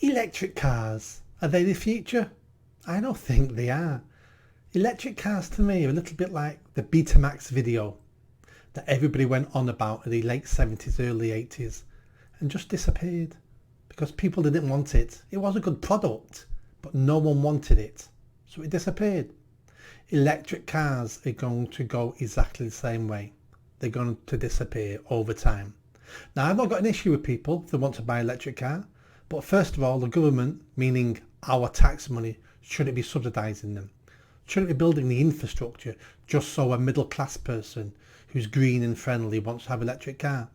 Electric cars, are they the future? I don't think they are. Electric cars to me are a little bit like the Betamax video that everybody went on about in the late 70s, early 80s and just disappeared because people didn't want it. It was a good product, but no one wanted it. So it disappeared. Electric cars are going to go exactly the same way. They're going to disappear over time. Now, I've not got an issue with people that want to buy an electric car, but first of all, the government, meaning our tax money, shouldn't be subsidising them. Shouldn't be building the infrastructure just so a middle class person who's green and friendly wants to have an electric car.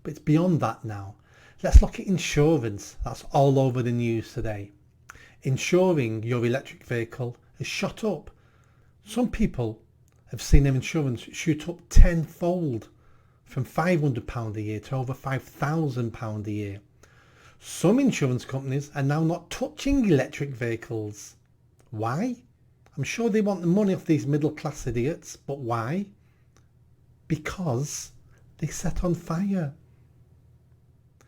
But it's beyond that now. Let's look at insurance. That's all over the news today. Insuring your electric vehicle has shot up. Some people have seen their insurance shoot up tenfold, from £500 a year to over £5,000 a year. Some insurance companies are now not touching electric vehicles. Why? I'm sure they want the money off these middle class idiots, but why? Because they set on fire.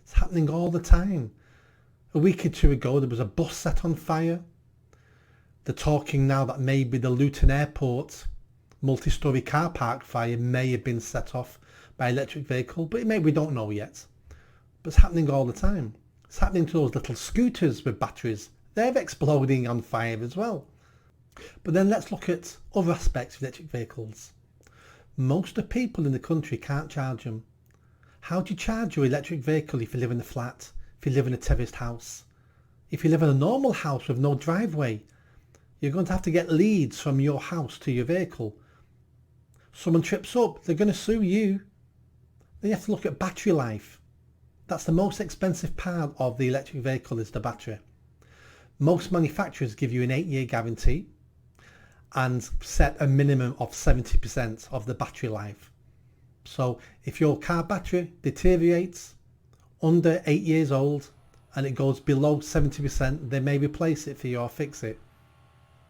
It's happening all the time. A week or two ago there was a bus set on fire. They're talking now that maybe the Luton Airport multi-storey car park fire may have been set off by electric vehicle, but maybe we don't know yet. But it's happening all the time. It's happening to those little scooters with batteries. They're exploding on fire as well. But then let's look at other aspects of electric vehicles. Most of the people in the country can't charge them. How do you charge your electric vehicle if you live in a flat, if you live in a terraced house? If you live in a normal house with no driveway, you're going to have to get leads from your house to your vehicle. Someone trips up, they're going to sue you. Then you have to look at battery life. That's the most expensive part of the electric vehicle, is the battery. Most manufacturers give you an 8-year guarantee and set a minimum of 70% of the battery life. So if your car battery deteriorates under 8 years old and it goes below 70%, they may replace it for you or fix it.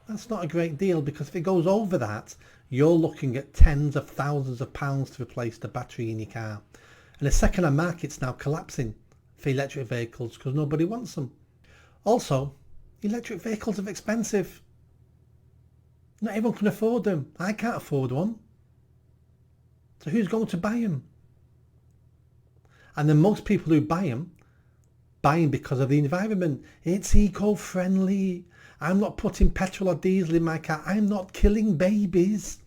That's not a great deal, because if it goes over that, you're looking at tens of thousands of pounds to replace the battery in your car. And the second-hand market's now collapsing for electric vehicles because nobody wants them. Also, electric vehicles are expensive. Not everyone can afford them. I can't afford one. So who's going to buy them? And then most people who buy them because of the environment. It's eco-friendly. I'm not putting petrol or diesel in my car. I'm not killing babies.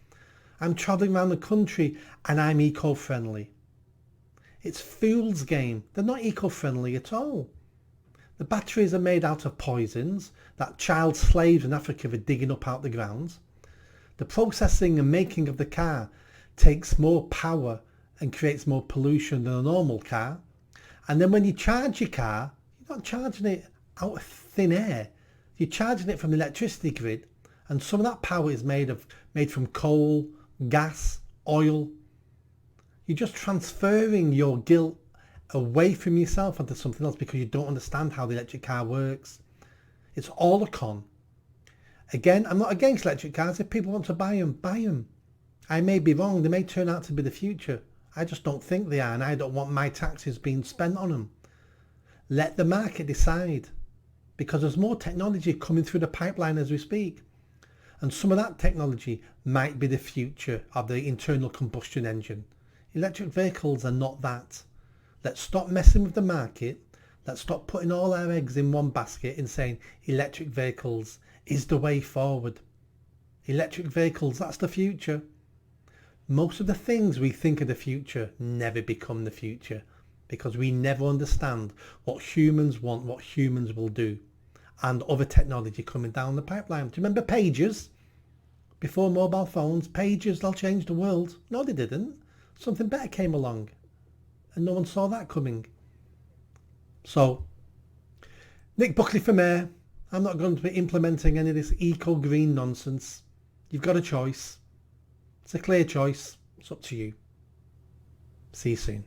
I'm travelling around the country and I'm eco-friendly. It's fool's game. They're not eco-friendly at all. The batteries are made out of poisons that child slaves in Africa are digging up out the ground. The processing and making of the car takes more power and creates more pollution than a normal car. And then when you charge your car, you're not charging it out of thin air. You're charging it from the electricity grid, and some of that power is made from coal, gas, oil. You're just transferring your guilt away from yourself onto something else because you don't understand how the electric car works. It's all a con. Again, I'm not against electric cars. If people want to buy them, buy them. I may be wrong. They may turn out to be the future. I just don't think they are, and I don't want my taxes being spent on them. Let the market decide, because there's more technology coming through the pipeline as we speak. And some of that technology might be the future of the internal combustion engine. Electric vehicles are not that. Let's stop messing with the market. Let's stop putting all our eggs in one basket and saying electric vehicles is the way forward. Electric vehicles, that's the future. Most of the things we think are the future never become the future because we never understand what humans want, what humans will do, and other technology coming down the pipeline. Do you remember pagers? Before mobile phones, pagers, they'll change the world. No, they didn't. Something better came along and no one saw that coming. So, Nick Buckley for Mayor. I'm not going to be implementing any of this eco-green nonsense. You've got a choice. It's a clear choice. It's up to you. See you soon.